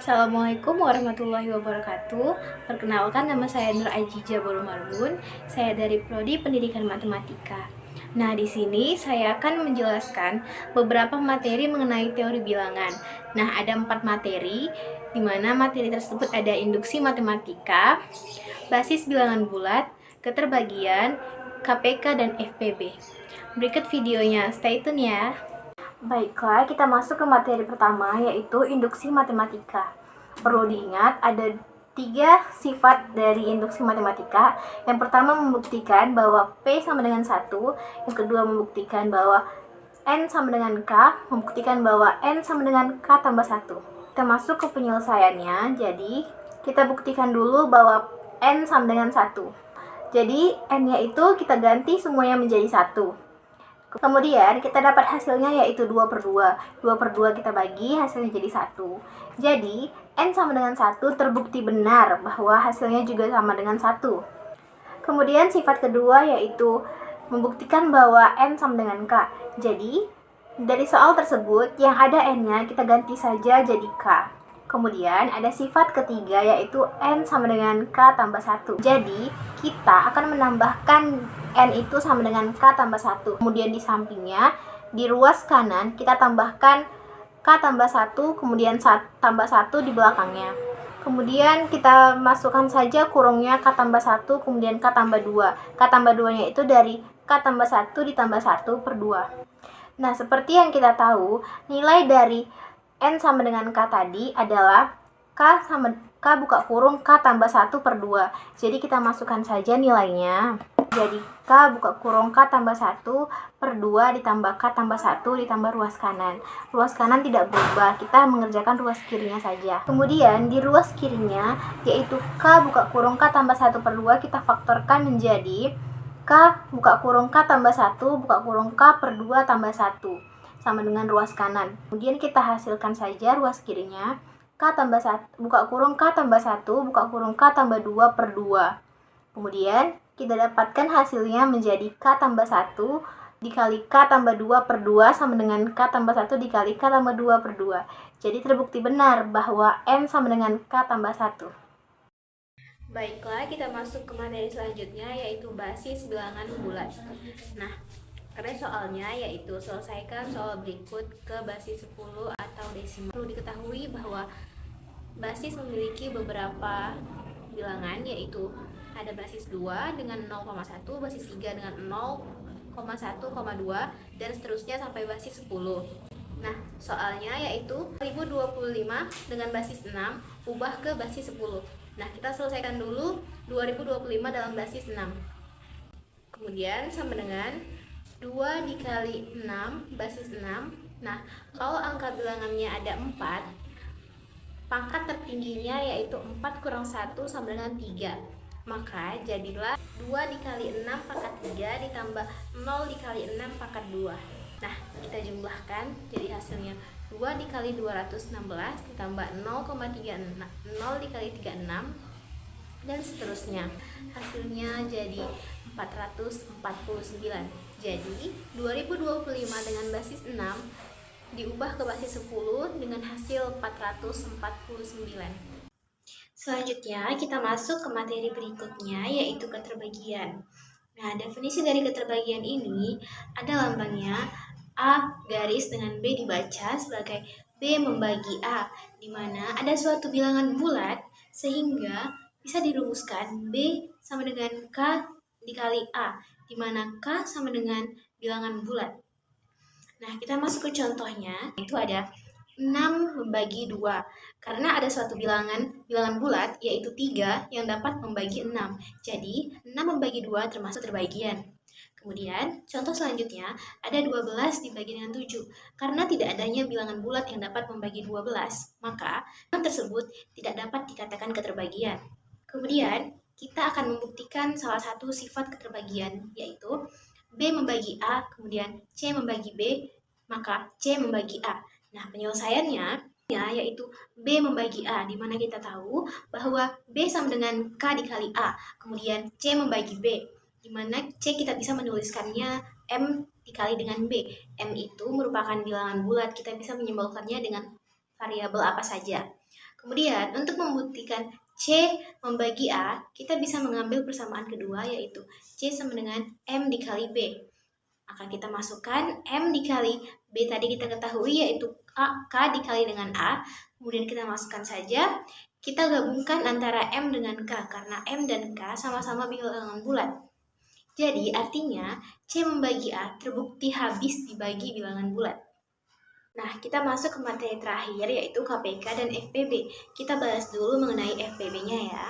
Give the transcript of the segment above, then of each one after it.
Assalamualaikum warahmatullahi wabarakatuh. Perkenalkan, nama saya Nur Ajija Bolu Marbun. Saya dari Prodi Pendidikan Matematika. Nah, di sini saya akan menjelaskan beberapa materi mengenai teori bilangan. Nah, ada 4 materi, di mana materi tersebut ada induksi matematika, basis bilangan bulat, keterbagian, KPK, dan FPB. Berikut videonya, stay tune ya. Baiklah, kita masuk ke materi pertama, yaitu induksi matematika. Perlu diingat, ada 3 sifat dari induksi matematika. Yang pertama membuktikan bahwa P sama dengan 1, yang kedua membuktikan bahwa N sama dengan K, membuktikan bahwa N sama dengan K tambah 1. Kita masuk ke penyelesaiannya, jadi kita buktikan dulu bahwa N sama dengan 1. Jadi N-nya itu kita ganti semuanya menjadi 1. Kemudian kita dapat hasilnya yaitu 2 per 2. 2 per 2 kita bagi, hasilnya jadi 1. Jadi N sama dengan 1 terbukti benar bahwa hasilnya juga sama dengan 1. Kemudian sifat kedua yaitu membuktikan bahwa N sama dengan K. Jadi dari soal tersebut yang ada N-nya kita ganti saja jadi K. Kemudian ada sifat ketiga yaitu N sama dengan K tambah 1. Jadi kita akan menambahkan N itu sama dengan K tambah 1. Kemudian di sampingnya, di ruas kanan kita tambahkan K tambah 1, kemudian tambah 1 di belakangnya. Kemudian kita masukkan saja kurungnya K tambah 1, kemudian K tambah 2. K tambah 2-nya itu dari K tambah 1 ditambah 1 per 2. Nah, seperti yang kita tahu, nilai dari N sama dengan K tadi adalah K buka kurung K tambah 1 per 2. Jadi kita masukkan saja nilainya. Jadi K buka kurung K tambah 1 per 2 ditambah K tambah 1 ditambah ruas kanan. Ruas kanan tidak berubah, kita mengerjakan ruas kirinya saja. Kemudian di ruas kirinya, yaitu K buka kurung K tambah 1 per 2, kita faktorkan menjadi K buka kurung K tambah 1 buka kurung K per 2 tambah 1 sama dengan ruas kanan. Kemudian kita hasilkan saja ruas kirinya. K tambah 1 buka kurung K tambah 1 buka kurung K tambah 2 per 2. Kemudian kita dapatkan hasilnya menjadi K tambah 1 dikali K tambah 2 per 2 sama dengan K tambah 1 dikali K tambah 2 per 2. Jadi terbukti benar bahwa N sama dengan K tambah 1. Baiklah, kita masuk ke materi selanjutnya yaitu basis bilangan bulat. Nah, pada soalnya yaitu selesaikan soal berikut ke basis 10 atau desimal. Perlu diketahui bahwa basis memiliki beberapa bilangan, yaitu ada basis 2 dengan 0,1, basis 3 dengan 0,1,2, dan seterusnya sampai basis 10. Nah, soalnya yaitu 2025 dengan basis 6 ubah ke basis 10. Nah, kita selesaikan dulu 2025 dalam basis 6. Kemudian sama dengan 2 dikali 6 basis 6. Nah, kalau angka bilangannya ada 4, pangkat tertingginya yaitu 4 kurang 1 sama dengan 3. Maka jadilah 2 dikali 6 pangkat 3 ditambah 0 dikali 6 pangkat 2. Nah, kita jumlahkan, jadi hasilnya 2 dikali 216 ditambah 0,36, 0 dikali 36, dan seterusnya. Hasilnya jadi 449. Jadi 2025 dengan basis 6 diubah ke basis 10 dengan hasil 449. Selanjutnya kita masuk ke materi berikutnya yaitu keterbagian. Nah, definisi dari keterbagian ini ada lambangnya A garis dengan B dibaca sebagai B membagi A, di mana ada suatu bilangan bulat sehingga bisa dirumuskan B sama dengan K dikali A, di mana K sama dengan bilangan bulat. Nah, kita masuk ke contohnya, itu ada 6 membagi 2. Karena ada suatu bilangan bulat, yaitu 3, yang dapat membagi 6. Jadi, 6 membagi 2 termasuk terbagian. Kemudian, contoh selanjutnya, ada 12 dibagi dengan 7. Karena tidak adanya bilangan bulat yang dapat membagi 12, maka bilangan tersebut tidak dapat dikatakan keterbagian. Kemudian, kita akan membuktikan salah satu sifat keterbagian, yaitu B membagi A, kemudian C membagi B, maka C membagi A. Nah, penyelesaiannya yaitu B membagi A, di mana kita tahu bahwa B sama dengan K dikali A, kemudian C membagi B, di mana C kita bisa menuliskannya M dikali dengan B. M itu merupakan bilangan bulat, kita bisa menyimbolkannya dengan variabel apa saja. Kemudian, untuk membuktikan C membagi A, kita bisa mengambil persamaan kedua, yaitu C sama dengan M dikali B. Maka kita masukkan M dikali B tadi kita ketahui, yaitu K dikali dengan A. Kemudian kita masukkan saja. Kita gabungkan antara M dengan K, karena M dan K sama-sama bilangan bulat. Jadi, artinya C membagi A terbukti habis dibagi bilangan bulat. Nah, kita masuk ke materi terakhir, yaitu KPK dan FPB. Kita bahas dulu mengenai FPB-nya ya.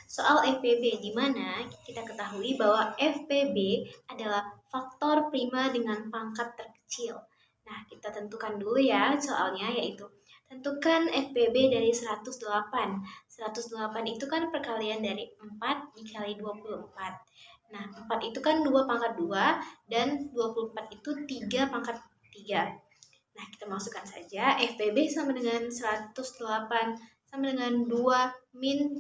Soal FPB, di mana kita ketahui bahwa FPB adalah faktor prima dengan pangkat terkecil. Nah, kita tentukan dulu ya soalnya, yaitu tentukan FPB dari 108. 108 itu kan perkalian dari 4 dikali 24. Nah, 4 itu kan 2 pangkat 2, dan 24 itu 3 pangkat 3. Nah, kita masukkan saja FPB sama dengan 108 sama dengan 2 min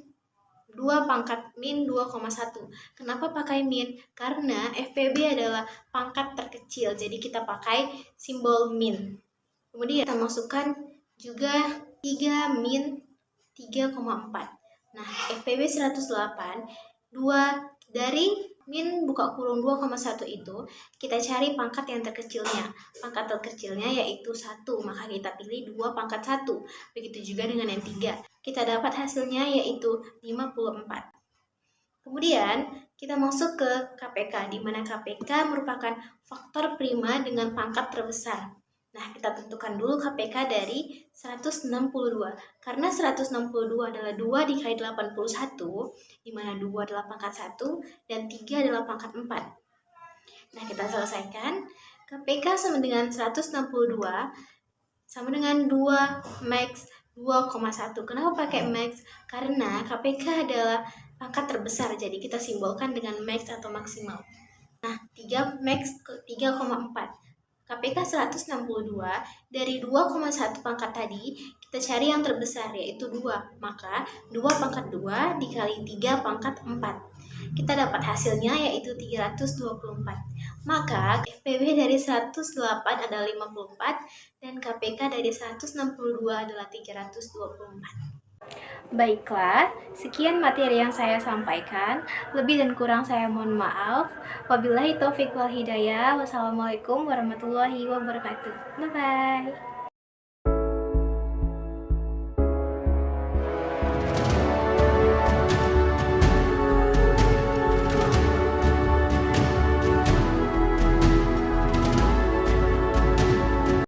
2 pangkat min 2,1. Kenapa pakai min? Karena FPB adalah pangkat terkecil, jadi kita pakai simbol min. Kemudian kita masukkan juga 3 min 3,4. Nah, FPB 108, 2 dari min buka kurung 2,1 itu, kita cari pangkat yang terkecilnya. Pangkat terkecilnya yaitu 1, maka kita pilih 2 pangkat 1. Begitu juga dengan yang 3. Kita dapat hasilnya yaitu 54. Kemudian, kita masuk ke KPK, di mana KPK merupakan faktor prima dengan pangkat terbesar. Nah, kita tentukan dulu KPK dari 162. Karena 162 adalah 2 dikali 81, di mana 2 adalah pangkat 1 dan 3 adalah pangkat 4. Nah, kita selesaikan. KPK sama dengan 162 sama dengan 2 max 2,1. Kenapa pakai max? Karena KPK adalah pangkat terbesar, jadi kita simbolkan dengan max atau maksimal. Nah, 3 max ke 3,4. KPK 162 dari 2,1 pangkat tadi, kita cari yang terbesar yaitu 2. Maka 2 pangkat 2 dikali 3 pangkat 4. Kita dapat hasilnya yaitu 324. Maka FPB dari 108 adalah 54 dan KPK dari 162 adalah 324. Baiklah, sekian materi yang saya sampaikan. Lebih dan kurang saya mohon maaf. Wabillahi taufiq wal hidayah. Wassalamualaikum warahmatullahi wabarakatuh. Bye-bye.